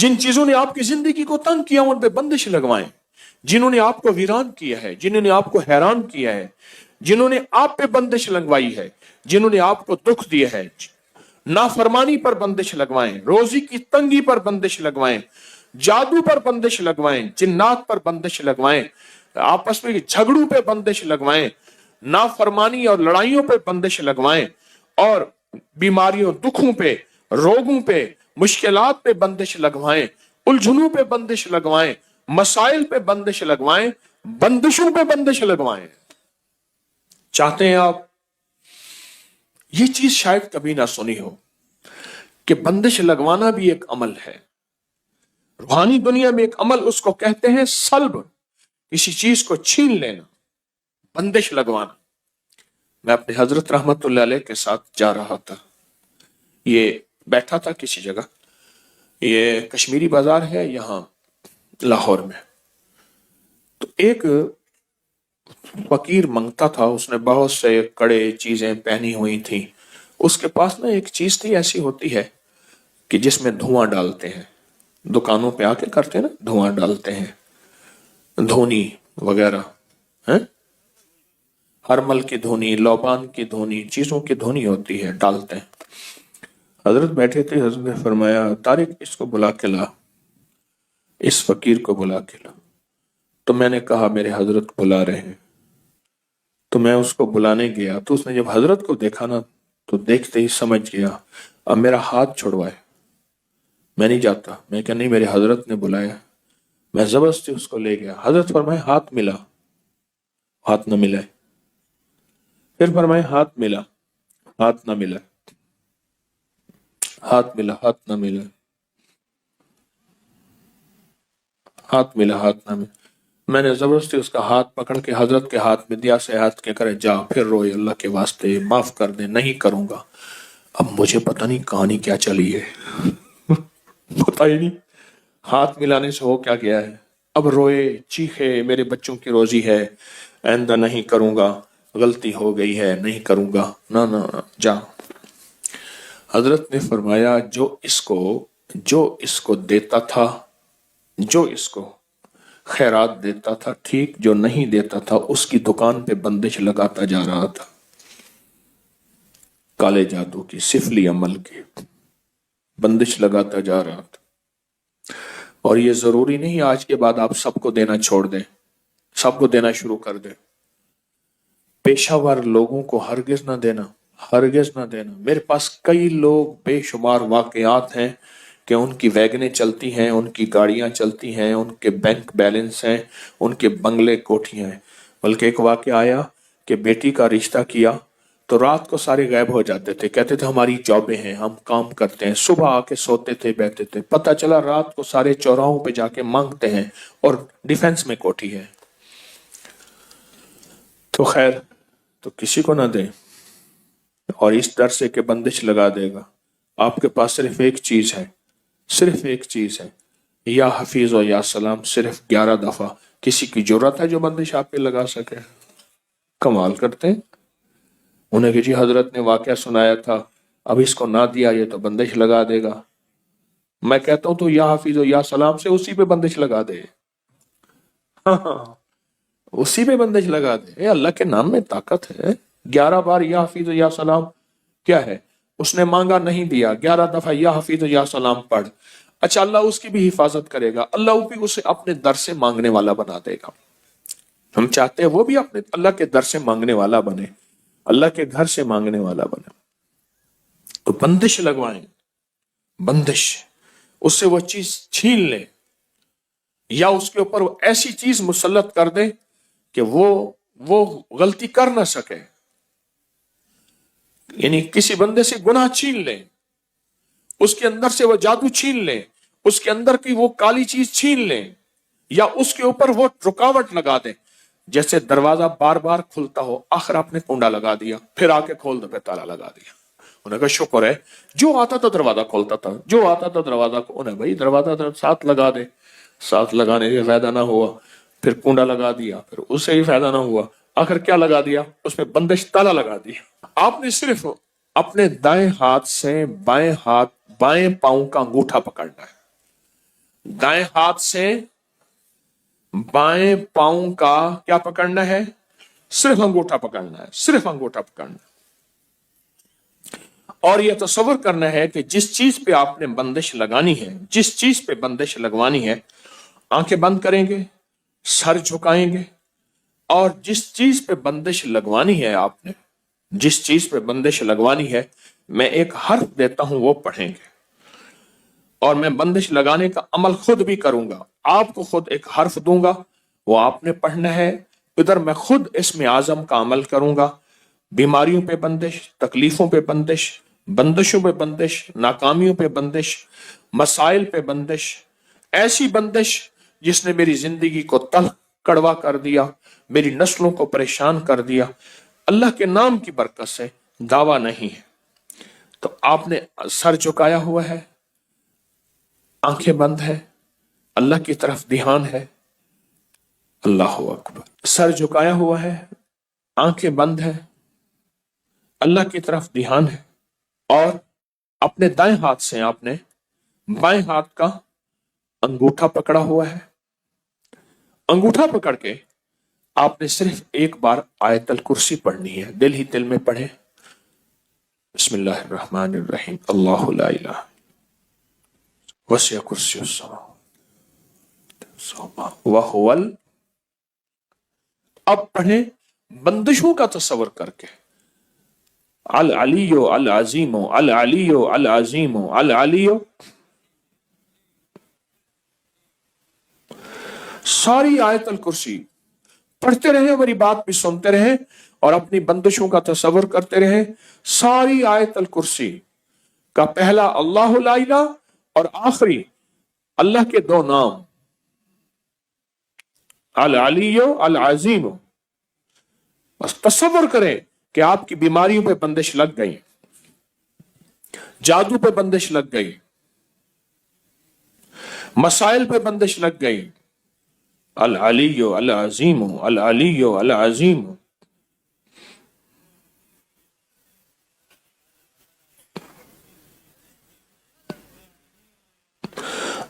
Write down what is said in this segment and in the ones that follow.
जिन चीजों ने आपकी जिंदगी को तंग किया उन पे बंदिश लगवाएं, जिन्होंने आपको वीरान किया है, जिन्होंने आपको हैरान किया है, जिन्होंने आप पे बंदिश लगवाई है, जिन्होंने आपको दुख दिया है, नाफरमानी पर बंदिश लगवाएं, रोजी की तंगी पर बंदिश लगवाएं, जादू पर बंदिश लगवाएं, जिन्नात पर बंदिश लगवाएं, आपस में झगड़ों पे बंदिश लगवाएं, नाफरमानी और लड़ाइयों पे बंदिश लगवाएं, और बीमारियों, दुखों पे, रोगों पे, मुश्किलात पे बंदिश लगवाएं, उलझनों पे बंदिश लगवाएं, मसाइल पे बंदिश लगवाएं, बंदिशों पे बंदिश लगवाएं। चाहते हैं आप? ये चीज शायद कभी ना सुनी हो कि बंदिश लगवाना भी एक अमल है। रूहानी दुनिया में एक अमल उसको कहते हैं सल्ब, किसी चीज को छीन लेना, बंदिश लगवाना। मैं अपने हजरत रहमतुल्लाह अलैह के साथ जा रहा था, ये बैठा था किसी जगह, ये कश्मीरी बाजार है यहां लाहौर में। तो एक फकीर मंगता था, उसने बहुत से कड़े चीजें पहनी हुई थी। उसके पास ना एक चीज थी, ऐसी होती है कि जिसमें धुआं डालते हैं, दुकानों पे आके करते हैं ना, धुआं डालते हैं, धोनी वगैरह है, हरमल की धोनी, लौबान की धोनी, चीजों की धोनी होती है, डालते हैं। हजरत बैठे थे, हजरत ने फरमाया तारिक इसको बुला के ला, इस फकीर को बुला के ला। तो मैंने कहा मेरे हजरत बुला रहे हैं। तो मैं उसको बुलाने गया, तो उसने जब हजरत को देखा ना, तो देखते ही समझ गया, अब मेरा हाथ छुड़वाए, मैं नहीं जाता। मैं क्या, नहीं मेरे हजरत ने बुलाया। मैं जबरदस्ती उसको ले गया। हजरत फरमाए हाथ मिला, हाथ न मिला। फिर फरमाए हाथ मिला, हाथ न मिला, हाथ मिला, हाथ न मिला, हाथ मिला, हाथ न मिला। मैंने जबरदस्ती उसका हाथ पकड़ के हजरत के हाथ में दिया, से हाथ के करे जा, फिर रोए अल्लाह के वास्ते माफ कर दे, नहीं करूंगा। अब मुझे पता नहीं कहानी क्या चली है पता ही नहीं हाथ मिलाने से हो क्या गया है। अब रोए, चीखे, मेरे बच्चों की रोजी है, आइंदा नहीं करूंगा, गलती हो गई है, नहीं करूंगा, ना ना ना जा। हजरत ने फरमाया जो इसको देता था, जो इसको खैरात देता था ठीक, जो नहीं देता था उसकी दुकान पे बंदिश लगाता जा रहा था, काले जादू की, सिफली अमल की बंदिश लगाता जा रहा था। और ये जरूरी नहीं आज के बाद आप सबको देना छोड़ दें, सबको देना शुरू कर दें। पेशावर लोगों को हरगिज ना देना, हरगिज ना देना। मेरे पास कई लोग, बेशुमार वाकयात हैं कि उनकी वैगनें चलती हैं, उनकी गाड़ियां चलती हैं, उनके बैंक बैलेंस हैं, उनके बंगले कोठियां हैं। बल्कि एक वाकया आया कि बेटी का रिश्ता किया तो रात को सारे गायब हो जाते थे, कहते थे हमारी जॉबें हैं, हम काम करते हैं। सुबह आके सोते थे, बैठते थे, पता चला रात को सारे चौराहों पे जाके मांगते हैं और डिफेंस में कोठी है। तो खैर, तो किसी को ना दें, और इस डर से कि बंदिश लगा देगा। आपके पास सिर्फ एक चीज है, सिर्फ एक चीज है, या हफीज और या सलाम, सिर्फ 11 दफा। किसी की जरूरत है जो बंदिश आप पे लगा सके? कमाल करते हैं। उन्हें कि जी हजरत ने वाकया सुनाया था, अब इसको ना दिया ये तो बंदिश लगा देगा। मैं कहता हूं तो या हफीज और या सलाम से उसी पे बंदिश लगा दे। हाँ, उसी पे बंदिश लगा दे। अल्लाह के नाम में ताकत है। 11 बार या हफीज या सलाम क्या है, उसने मांगा नहीं दिया, 11 दफा या हफीज या सलाम पढ़, अच्छा अल्लाह उसकी भी हिफाजत करेगा, अल्लाह भी उसे अपने दर से मांगने वाला बना देगा। हम चाहते हैं वो भी अपने अल्लाह के दर से मांगने वाला बने, अल्लाह के घर से मांगने वाला बने। तो बंदिश लगवाएं, बंदिश, उससे वो चीज छीन ले, या उसके ऊपर ऐसी चीज मुसल्लत कर दे कि वो गलती कर ना सके। यानी किसी बंदे से गुनाह छीन ले, उसके अंदर से वो जादू छीन ले, उसके अंदर की वो काली चीज छीन ले, या उसके ऊपर वो रुकावट लगा दे। जैसे दरवाजा बार बार खुलता हो, आखिर आपने कुंडा लगा दिया, फिर आके खोल दो, फिर ताला लगा दिया। उन्हें कहा शुक्र है, जो आता था दरवाजा खोलता था, जो आता था दरवाजा को, उन्हें भाई दरवाजा साथ लगा दे, साथ लगाने से फायदा ना हुआ, फिर कुंडा लगा दिया, फिर उससे ही फायदा ना हुआ, आखिर क्या लगा दिया, उसमें बंदिश ताला लगा दिया। आपने सिर्फ अपने दाएं हाथ से बाएं पांव का अंगूठा पकड़ना है, दाएं हाथ से बाएं पांव का क्या पकड़ना है? सिर्फ अंगूठा पकड़ना है, सिर्फ अंगूठा पकड़ना है। और यह तसव्वुर करना है कि जिस चीज पे आपने बंदिश लगानी है, जिस चीज पे बंदिश लगवानी है, आंखें बंद करेंगे, सर झुकाएंगे, और जिस चीज पे बंदिश लगवानी है आपने, जिस चीज पे बंदिश लगवानी है, मैं एक हर्फ देता हूं वो पढ़ेंगे, और मैं बंदिश लगाने का अमल खुद भी करूंगा। आपको खुद एक हर्फ दूंगा, वो आपने पढ़ना है। इधर मैं खुद इसमें आजम का अमल करूंगा। बीमारियों पे बंदिश, तकलीफों पे बंदिश, बंदिशों पे बंदिश, नाकामियों पे बंदिश, मसाइल पे बंदिश, ऐसी बंदिश जिसने मेरी जिंदगी को तल्ख कड़वा कर दिया, मेरी नस्लों को परेशान कर दिया, अल्लाह के नाम की बरकत से दावा नहीं है। तो आपने सर झुकाया हुआ है, आंखें बंद है, अल्लाह की तरफ ध्यान है। अल्लाह अकबर। सर झुकाया हुआ है, आंखें बंद है, अल्लाह की तरफ ध्यान है, और अपने दाएं हाथ से आपने बाएं हाथ का अंगूठा पकड़ा हुआ है। अंगूठा पकड़ के आपने सिर्फ एक बार आयतल कुर्सी पढ़नी है, दिल ही दिल में पढ़े। बिस्मिल्लाहिर्रहमानिर्रहीम। अल्लाहु ला इलाहा वसिअ कुर्सियुस समावाति व हुवल। अब पढ़े बंदिशों का तसव्वुर करके, अल अलियो अल अजीमो, अल अलियो अल अजीमो, अल अलियो। सारी आयतल कुर्सी पढ़ते रहे, मेरी बात भी सुनते रहे और अपनी बंदिशों का तसव्वुर करते रहे। सारी आयतल कुर्सी का पहला अल्लाहु ला इलाहा और आखिरी अल्लाह के दो नाम, अल अलियो अल अजीमो। बस तसव्वुर करें कि आपकी बीमारियों पे बंदिश लग गई, जादू पे बंदिश लग गई, मसाइल पे बंदिश लग गई। अल अलियो अल अजीमो, अल अलियो अल अजीमो।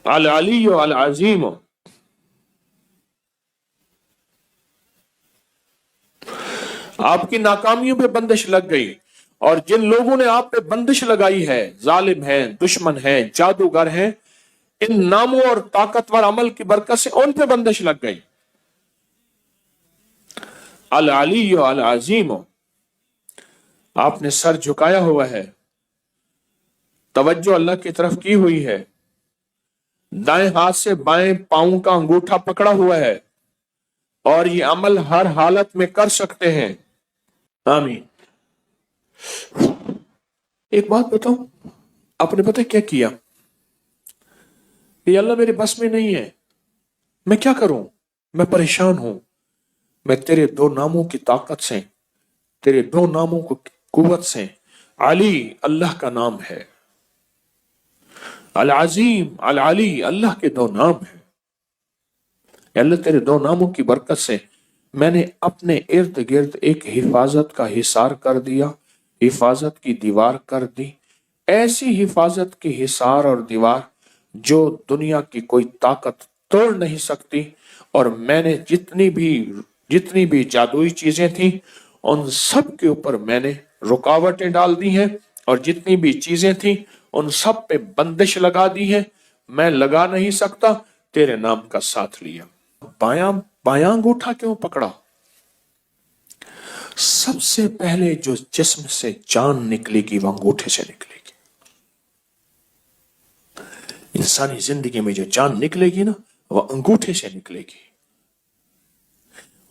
अल अलियो अल अजीमो। आपकी नाकामियों पे बंदिश लग गई, और जिन लोगों ने आप पे बंदिश लगाई है, जालिम है, दुश्मन है, जादूगर है, इन नामों और ताकतवर अमल की बरकत से उन पे बंदिश लग गई। अल अलियो अल अजीमो। आपने सर झुकाया हुआ है, तवज्जो अल्लाह की तरफ की हुई है, दाएं हाथ से बाएं पांव का अंगूठा पकड़ा हुआ है, और ये अमल हर हालत में कर सकते हैं। आमीन। एक बात बताऊं, आपने पता क्या किया? ये अल्लाह मेरे बस में नहीं है, मैं क्या करूं, मैं परेशान हूं। मैं तेरे दो नामों की ताकत से, तेरे दो नामों को कुव्वत से, अली अल्लाह का नाम है, अल अजीम अल अली अल्लाह के दो नाम है। अल्लाह तेरे दो नामों की बरकत से मैंने अपने इर्द गिर्द एक हिफाजत का हिसार कर दिया, हिफाजत की दीवार कर दी, ऐसी हिफाजत की हिसार और दीवार जो दुनिया की कोई ताकत तोड़ नहीं सकती। और मैंने जितनी भी जादुई चीजें थी, उन सब के ऊपर मैंने रुकावटें डाल दी हैं, और जितनी भी चीजें थी उन सब पे बंदिश लगा दी है। मैं लगा नहीं सकता, तेरे नाम का साथ लिया। बायां अंगूठा क्यों पकड़ा? सबसे पहले जो जिस्म से जान निकलेगी वो अंगूठे से निकलेगी। इंसानी जिंदगी में जो जान निकलेगी ना, वह अंगूठे से निकलेगी।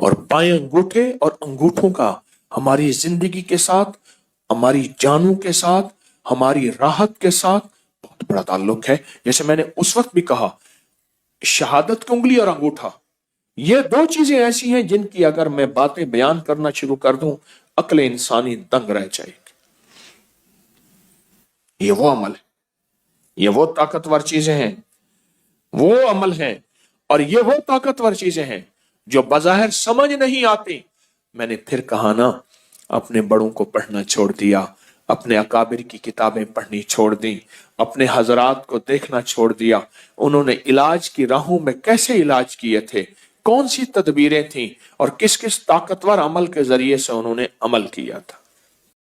और बाएं अंगूठे और अंगूठों का हमारी जिंदगी के साथ, हमारी जानों के साथ, हमारी राहत के साथ बहुत बड़ा ताल्लुक है। जैसे मैंने उस वक्त भी कहा, शहादत की उंगली और अंगूठा, ये दो चीजें ऐसी हैं जिनकी अगर मैं बातें बयान करना शुरू कर दूं, अक्ल इंसानी दंग रह जाएगी। ये वो अमल है, ये वो ताकतवर चीजें हैं, वो अमल है, और ये वो ताकतवर चीजें हैं जो बज़ाहिर समझ नहीं आती। मैंने फिर कहा ना, अपने बड़ों को पढ़ना छोड़ दिया, अपने अकाबिर की किताबें पढ़नी छोड़ दी, अपने हजरात को देखना छोड़ दिया। उन्होंने इलाज की राहों में कैसे इलाज किए थे, कौन सी तदबीरें थीं और किस किस ताकतवर अमल के जरिए से उन्होंने अमल किया था।